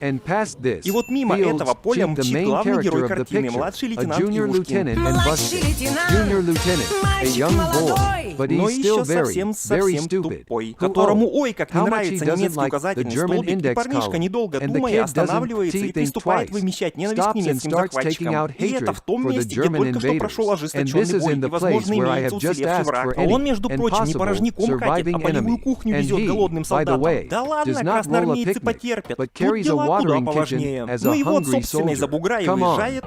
И вот мимо этого поля мчит главный герой картины, младший лейтенант Ивушкин. Но еще совсем тупой, которому ой как не нравится немецкий указательный столбик, и парнишка, недолго думая, останавливается и приступает вымещать ненависть к немецким захватчикам. И это в том месте, где только что прошел ожесточенный бой, и, возможно, имеется уцелевший враг. А он, между прочим, не порожняком катит, а полевую кухню везет голодным солдатам. Да ладно, красноармейцы потерпят, тут дела куда поважнее. Ну и вот, собственно, из-за бугра и выезжает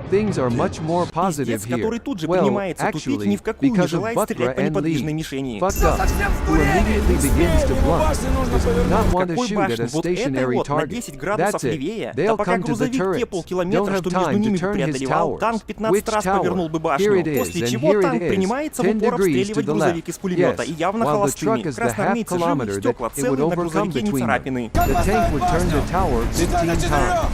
пиздец, который тут же принимается тупить ни в какую не желает стрелять по неподвижной мишени. Какой башни? Вот этой вот на 10 градусов левее. Да пока грузовик те полкилометра, что между ними преодолевал, танк 15 раз повернул бы башню, после чего танк принимается в упор обстреливать грузовик из пулемета, и явно холостыми. Красноармейцы живы, стекла целые, на грузовике не царапины.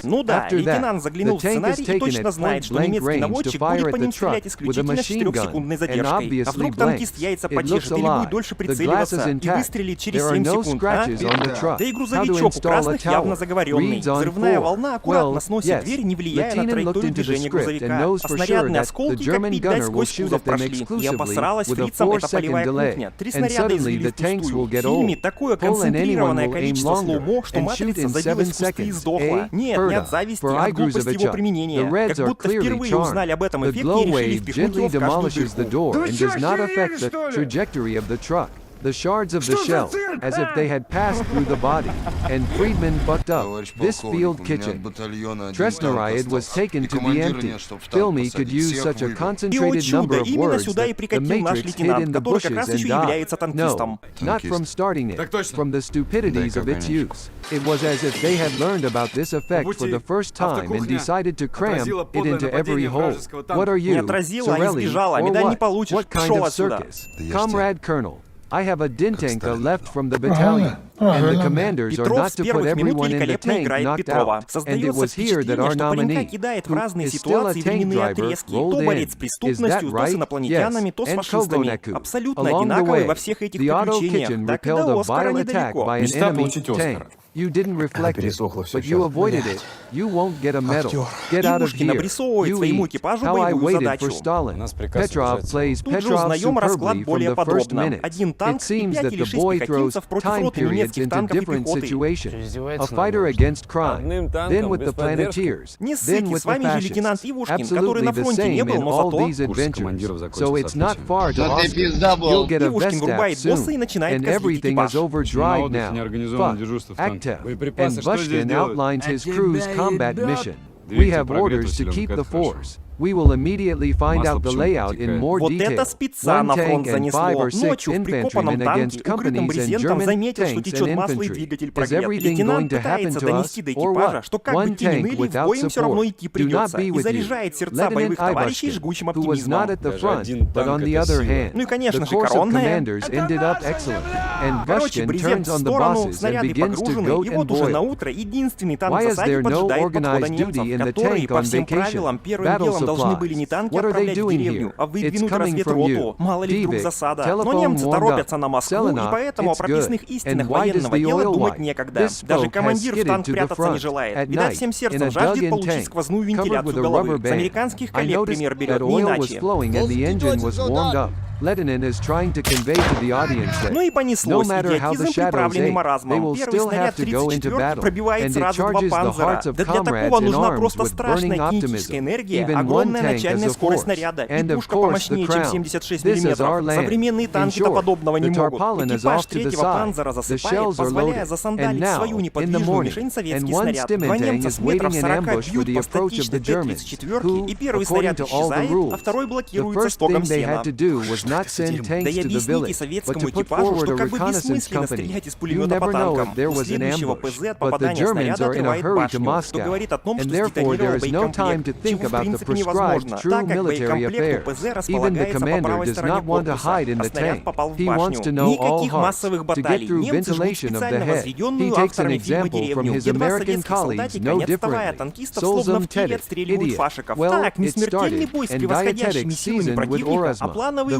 Ну да, лейтенант заглянул в сценарий и точно знает, что немецкий наводчик будет по ним стрелять исключительно с 4-секундной задержкой. А вдруг танкист яйца почешет или будет дольше прицеливаться и выстрелит через 7 секунд, а? Да и грузовичок у красных явно заговоренный. Взрывная волна аккуратно сносит дверь, не влияя на траекторию движения грузовика. А снарядные осколки, как пить дать, сквозь кузов прошли. И обосралась фрицам эта полевая кухня. 3 снаряда излили впустую. В фильме такое концентрированное количество слоумо, что матрица забилась в кусты и сдохла. Нет, не от зависти, а от глупости его применения. Как будто впервые узнали об этом эффекте и решили впихнуть его в каждую дырку. The shards of the shell, as if they had passed through the body, and Friedman bucked up. This field kitchen. Tresneriad was taken to be empty. Filmy could use such a concentrated number of words that the Matrix hid in the bushes and died. No, not from starting it, from the stupidities of its use. It was as if they had learned about this effect for the first time and decided to cram it into every hole. What are you, Sorelli, or what kind of circus? Comrade Colonel, I have a dintanka left from the battalion, and the commanders are not to put everyone in the tank knocked out, and it was here that our nominee, who is still a tank driver, rolled in. Is that right? Yes, and Kogoneku. Along the way, the auto kitchen repelled a vile attack by an enemy tank. You didn't reflect it, but you avoided it. You won't get a medal. Get out of here. You eat. How I waited for Stalin. Petrov plays Petrov superbly from the first minute. It seems that the boy throws time periods into different situations. A fighter against crime, then with the Planeteers, then with the fascists. Absolutely the same in all these adventures. So it's not far to Oscar. You'll get a Vestat soon, and everything is overdrive now. Fuck. And Bushkin outlines his crew's combat mission. We have orders to keep the force. We will immediately find out the layout in more detail. One tank and 5 or 6 infantrymen against companies and German tanks and infantry. Is everything going to happen to us, or what? One tank without support. Do not be with you. Lieutenant Ibushkin, who was not at the front, but on the other hand, the course of commanders ended up excellent, and Bushkin turns on the bosses and begins to goat and boil. Why is there no organized duty in the tank on vacation? Battle должны были не танки отправлять в деревню, а выдвинуть разведроту. Мало ли вдруг засада. Но немцы торопятся на Москву, и поэтому о прописных истинах военного дела думать некогда. Даже командир в танк прятаться не желает. Видать, всем сердцем жаждет получить сквозную вентиляцию головы. С американских коллег пример берет не иначе. Lenin is trying to convey to the audience that ну и понеслось, идиотизм, приправленный маразмом. Первый снаряд 34 пробивает сразу 2 панзера. Да для такого нужна просто страшная кинетическая энергия, огромная начальная скорость снаряда и пушка помощнее, чем 76 мм. Современные танки до подобного не могут. Экипаж 3-го панзера засыпает, позволяя засандалить свою неподвижную мишень советский снаряд. 2 немца с метров 40 бьют по статичной Т-34, и первый снаряд исчезает, а второй блокируется стоком сена. not send tanks to the village, but to put forward a reconnaissance company. You never know if there was an ambush, but the Germans are in a hurry to Moscow, and therefore there is no time to think about the prescribed true military affairs. Even the commander does not want to hide in the tank. He wants to know all hearts. To get through ventilation of the head, he takes an example from his American colleagues no differently. Solzum Tedek, idiot. Well, it started, and dietetic seasoned with Orasma. The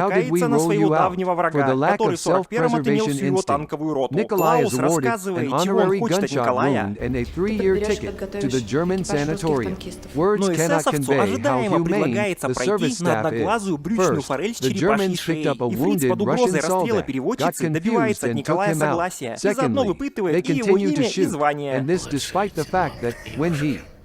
натыкается на своего давнего врага, который в 41-м отымел всю его танковую роту. Nikolai is Клаус awarded рассказывает, an чего он honorary хочет от gunshot Николая. wound and a 3-year ticket to the German sanatorium. Words Но cannot эсэсовцу convey how ожидаемо humane предлагается the пройти service на staff одноглазую is. брючную First, форель с the черепашьей Germans шеей, picked up a и Фриц wounded под угрозой Russian расстрела soldier, got переводчицы добивается confused от and took Николая him out. согласия и заодно Secondly, выпытывает they и его continue to имя, и shoot, звание. and this despite the fact that when he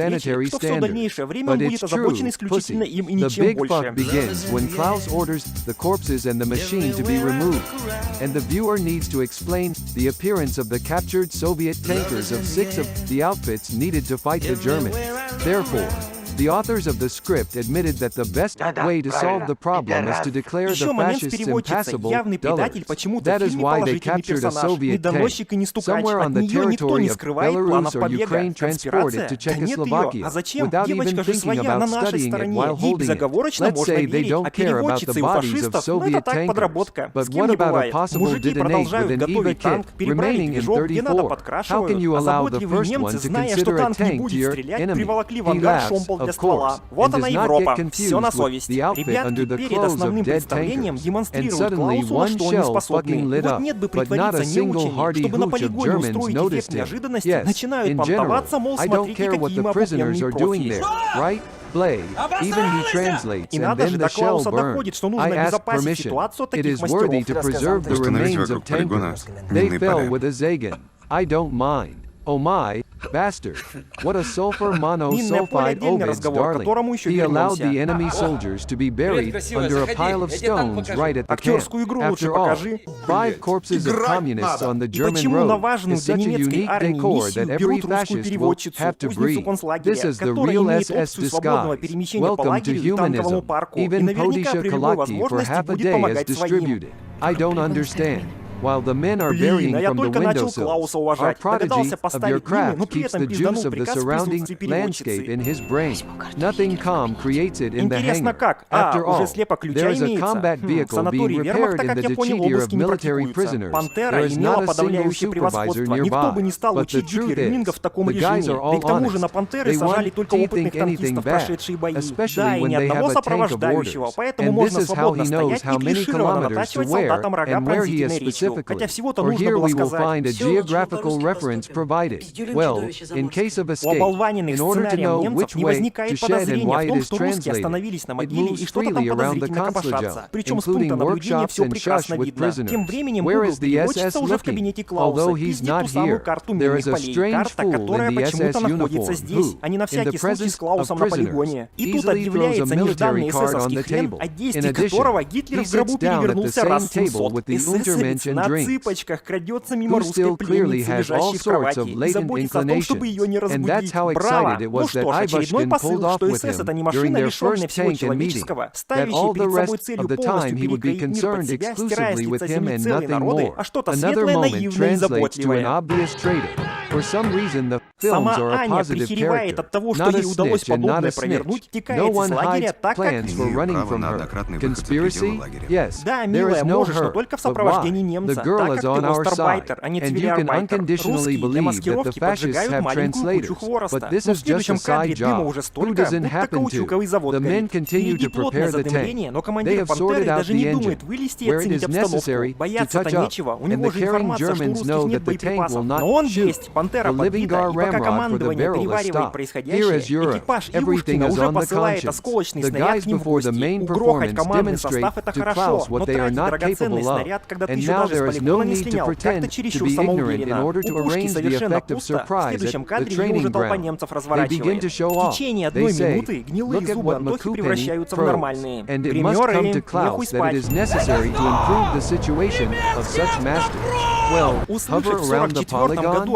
sanitary что все standard. дальнейшее время он But будет it's true, озабочен исключительно pussy. им и The ничем big больше. fuck begins when Klaus orders the corpses and the machine to be removed, and the viewer needs to explain the appearance of the captured Soviet tankers of 6 of the outfits needed to fight the Germans. Therefore, the authors of the script admitted that the best way to solve the problem is to declare the Еще момент с fascists переводчицей. impassable Явный предатель dullers. почему-то That в is фильме why they положительный captured a персонаж. Ни Soviet tank доносчик и не стукач. somewhere От on the нее никто territory не of скрывает Belarus планов or побега. Ukraine transported Конспирация? to Да нет ее. Czechoslovakia А зачем? without even Девочка же thinking своя на about нашей studying it стороне. while Ей holding it. безоговорочно Let's можно say they верить. don't А care about the переводчицы у bodies of фашистов, это Soviet так tankers. подработка. But С кем what не about a бывает. possible Мужики detonate продолжают with an EVA готовить kit танк, переправили remaining in движок, где надо 34? How can подкрашивают. you А allow the заботливые first немцы, one to зная, что consider a танк не tank to будет your стрелять, enemy? приволокли в He ангар laughs. шомпол Of для ствола. Вот она Европа, все на совесть. Ребятки перед основным представлением демонстрируют Клаусу, на что они способны. И вот нет бы притвориться неучени, чтобы на полигоне устроить эффект неожиданности, начинают понтоваться, мол, смотрите, какие мы обыкновенные профи. Blay, even he translates, and then the shell burns. I asked permission. It is worthy to preserve the remains of tankers. They fell with a Zagan. I don't mind. Oh my, bastard. What a sulfur monosulfide Ovid's darling. He allowed the enemy soldiers to be buried under a pile of stones right at the camp. After all, 5 corpses of communists on the German road is such a unique decor that every fascist will have to breathe. This is the real SS disguise. Welcome to humanism. Even Podisha Kalaki for half a day is distributed. I don't understand. While the men are burying from the windowsills, our prodigy of your craft keeps the juice of the surrounding landscape in his brain. Nothing calm creates it in the hangar. After all, there is a combat vehicle being repaired in the dechideer of military prisoners. There is not a single supervisor nearby. But the truth is, the guys are all honest. They won't think anything bad, especially when they have a tank of orders. And this is how he knows how many kilometers to where and where he is specific. Or here we will find a geographical reference provided. Well, in case of escape, in order to know which way to shed and why it is translated, it moves freely around the Kanzlerjau, including workshops and shush with prisoners. Where is the SS looking? Although he's not here, there is a strange fool in the SS uniform who, in the presence of prisoners, easily throws a military card on the table. In addition, he sits down at the same table with the Untermensch and who still clearly has all sorts of latent inclinations, and that's how excited it was that Ivashkin pulled off with him during their first tank and meeting, that all the rest of the time he would be concerned exclusively with him and nothing more. Another moment translates to an obvious traitor. For some reason the films are a positive character, not a snitch and not a snitch. No one hides plans for running from her. Conspiracy? Yes, there is no her, but why? The girl is on our side, and you can unconditionally believe that the fascists have translators, but this is just a side job. Who doesn't happen to? The men continue to prepare the tank. They have sorted out the engine, where it is necessary to touch up, and the caring Germans know that the tank will not shoot. The living Gar ramrod for the barrel is stopped. Here is Europe. Everything is on the conscience. The guys before the main performance demonstrate to Klaus what they are not capable of, and now there is no need to pretend to be ignorant in order to arrange the effect of surprise at the training ground. They begin to show off. They say, look at what Makupini probes, and it must come to Klaus that it is necessary to improve the situation of such masters. Well, hover around the polygon,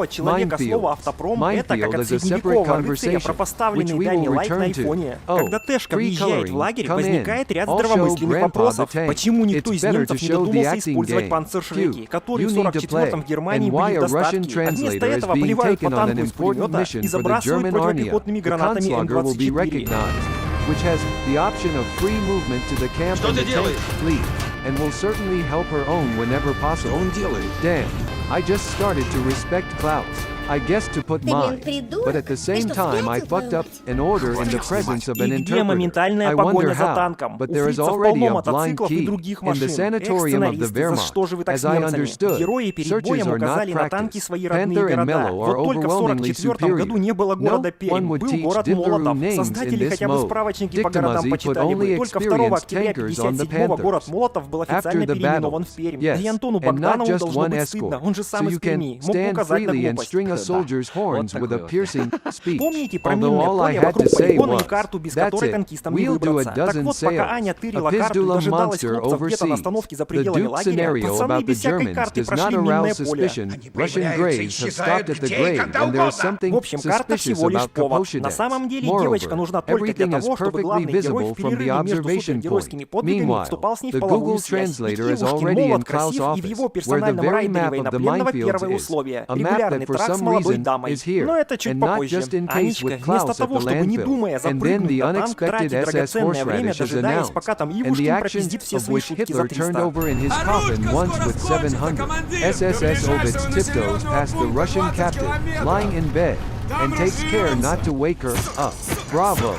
minefield is a separate conversation, which we will return to. Oh, free coloring, come in, I'll show Grandpa the tank. It's better to show the acting game. Phew, you need to play, and why a Russian translator is being taken on an important mission for the German army. The Kanzlager will be recognized, which has the option of free movement to the camp and the tank fleet, and will certainly help her own whenever possible. Damn, I just started to respect Klaus. I guessed to put mine, but at the same time I fucked up an order in the presence of an interpreter. I wonder how, but there is already a blind key. In the sanatorium of the Wehrmacht, as I understood, searches are not practiced. Panther and Mello are overwhelmingly superior. No one would teach Dipteru names in this mode. Dictamazi put only experienced tankers on the Panthers. After the battle, yes, and not just one escort, so you can stand freely and string a soldier's horns with a piercing speech. Although all I had to say was, that's it, we'll do a dozen sales, a Pizdula monster overseas. The Duke scenario about the Germans does not arouse suspicion. Russian graves have stopped at the grave, and there is something suspicious about Kapotchadets. Moreover, everything is perfectly visible from the observation point. Meanwhile, the Google translator is already in Klaus' office, where the very map of the minefields is, a map that for some reason is here, and not just in case with Klaus at the landfill. And then the unexpected SS horseradish is announced, and the actions of which Hitler turned over in his coffin once with 700. SSS Ovitz tiptoes past the Russian captive, lying in bed, and takes care not to wake her up. Bravo!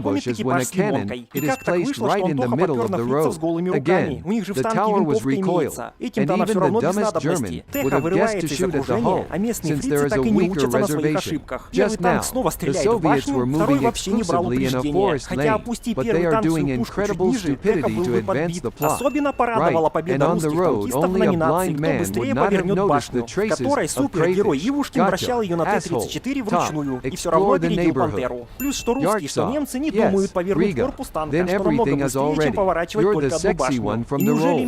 ambush is when a cannon, it is placed right in the middle of the road. Again, the tower was recoiled, and even the dumbest German would have guessed to shoot at the hull, since there is a weaker reservation. Just now, the Soviets were moving exclusively in a forest lane, but they are doing incredible stupidity to advance the plot. Right, and on the road, only a blind man would not have noticed the traces of crayfish. Gotcha, asshole, top, explore the neighborhood. Yartsaw, yes, Riga, then everything is all ready. You're the sexy one from the roll.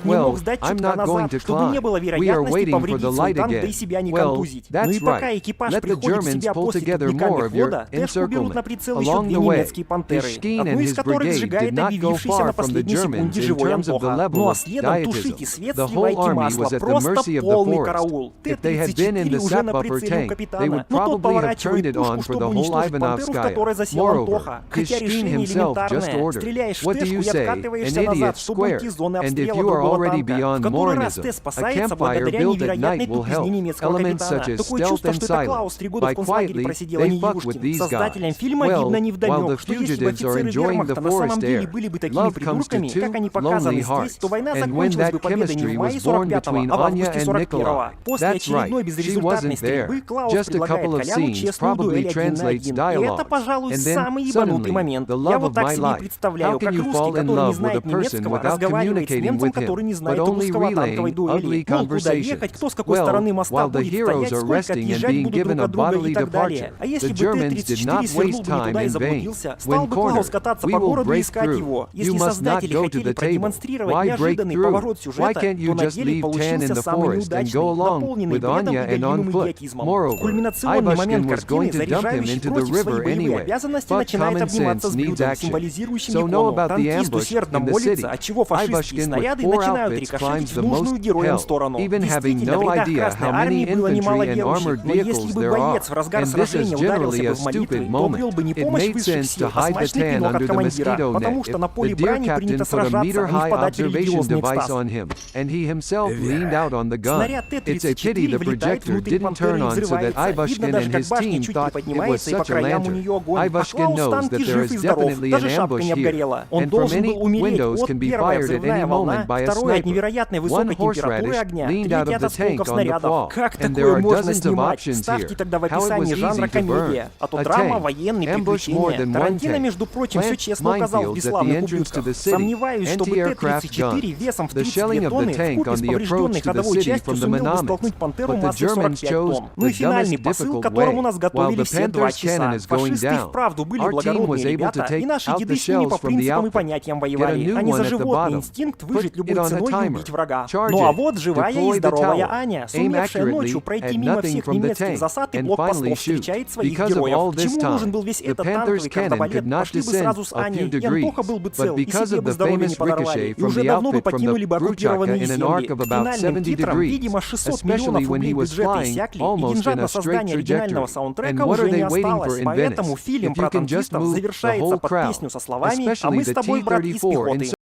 Well, I'm not going to climb. We are waiting for the light again. Well, that's right. Let the Germans pull together more of your encirclement. Along the way, Ishkin and his brigade did not go far from the Germans in terms of the level of dietism. The whole army was at the mercy of the forest. If they had been in the sap buffer tank, they would probably have turned it on for the whole уничтожить пантеру, в Ivanovskaya. которой засел Moreover, Антоха. Хотя Kishkin решение himself just элементарное. ordered. Стреляешь в What do you тэшку и say? An откатываешься idiot назад, чтобы square. уйти с зоны And if обстрела you are другого already танка. beyond В который раз Morinism, Т a спасается campfire благодаря built at невероятной night will тупизне help. немецкого Elements капитана. such as Такое stealth чувство, and что это Клаус 3 года в silence. By концлагере quietly, просидел, а they не fuck with Юшкин. these Создателям guys. фильма Well, видно while the невдомёк, что если бы fugitives are офицеры enjoying the вермахта на самом forest деле air, были бы такими love comes to придурками, two как они lonely показаны hearts. здесь, то война And when закончилась бы that победой не chemistry в мае was born 45-го, between а в Anya августе and 41-го. Nikolai. После That's очередной right, she безрезультатной wasn't стрельбы there. Клаус Just a предлагает couple of Коляну scenes честную probably дуэль 1 на translates 1. И dialogue. это, пожалуй, And then, самый ебанутый suddenly, момент. the Я love вот of так my себе life. представляю, How как can you русский, fall in который не love with a знает person немецкого, without разговаривает с communicating немцем, with him, который не but знает only русского танковой relaying дуэли? ugly Ну, куда conversations? ехать, кто с какой Well, стороны моста while the будет heroes стоять, are сколько resting and отъезжать being будут given друг a от друга и bodily так далее. departure, А если the бы Germans did Т-34 not свернул waste бы не туда time и in vain. заблудился, стал When бы Клаус cornered, кататься we по will городу и break искать through. его. You Если must not создатели go to хотели the table. продемонстрировать Why break неожиданный through? поворот Why сюжета, can't you то на just деле leave Tan in получился the самый forest and неудачный, go along наполненный with бредом и Anya and on галимым foot? идиотизмом. Moreover, Кульминационный момент Ivashkin was going картины, to dump him заряжающий into the против свои river боевые anyway. обязанности, But начинает common обниматься sense с needs блюдом, action. символизирующим So know икону. about the Танкист ambush усердно in the молится, city. отчего фашистские Ivashkin with снаряды 4 начинают outfits рикошетить climbs в the нужную most героям hill, сторону. even having Действительно, в no рядах idea Красной how many армии было немало infantry and верующих, armored но если vehicles бы there are. боец в разгар And this is сражения ударился generally бы a в молитвы, stupid то обрел moment. бы не It помощь made высших sense сил, to а hide the смачный tan пинок under от the командира, mosquito потому net что на if the поле dear брани captain принято put a сражаться, а не meter-high впадать в observation религиозный device экстаз. on him, and he himself leaned out on the gun. Снаряд It's a pity Т-34 the влетает projector внутрь didn't пантеры turn и on so that взрывается. Видно Ivashkin даже, and как his башня team чуть thought it was приподнимается, и по such a краям у lantern. нее огонь. А Ivashkin Клаус knows танки that there жив is и здоров, definitely даже an шапка ambush не here, обгорела. Он and from должен был any умереть windows от can be первая fired at взрывная any волна, moment by a второй от sniper. невероятной высокой One температуры horseradish огня, leaned out третий of от the осколков tank on the снарядов. quad, Как and there такое are можно dozens of снимать? options Ставьте here. тогда в How it was описании жанра easy to burn. комедия, а то A драма, tank. военные Ambush more приключения. than one Тарантино, tank. между прочим, все Plant честно указал в minefields at the бесславных entrance to ублюдках. the city. Сомневаюсь, чтобы Anti-aircraft Т-34 guns. весом в The 32 shelling of the тонны в tank купе on с the поврежденной approach to the ходовой city частью from the сумел бы Menominee. столкнуть пантеру But the массой Germans 45 chose тонн. Ну и the финальный dumbest посыл, difficult которому way. нас While готовили the все 2 Panther's часа. cannon is going Фашисты down, вправду были our team was благородные able ребята, to take и наши out деды the с ними shells по from the принципам и outfit, понятиям get a воевали. new Они one за at the животный bottom, инстинкт put выжить it любой on a ценой и timer, убить врага. charge Ну а it, вот живая deploy и the здоровая tower, Аня, aim сумевшая accurately ночью пройти at мимо nothing всех from the немецких tank, засад и and finally блокпостов, shoot. встречает своих Because of all героев. this Почему нужен time, был весь the этот Panther's танковый cannon кардебалет? could not Пошли бы descend сразу с a few Аней, и degrees, Антоха был бы but цел, и because себе of бы the здоровье не famous подорвали. ricochet И from уже the давно бы outfit from the покинули бы Bruchaka оккупированные in an земли. arc of about Финальным 70 титром, degrees, видимо, 600 especially миллионов when he рублей was бюджета flying иссякли, и almost деньжат in на a straight создание оригинального trajectory. саундтрека And what уже are не they waiting осталось. for in Поэтому Venice? фильм If про you can just танкистов move the завершается whole под crowd, песню со словами «А especially мы с the тобой, брат, из T-34 пехоты». in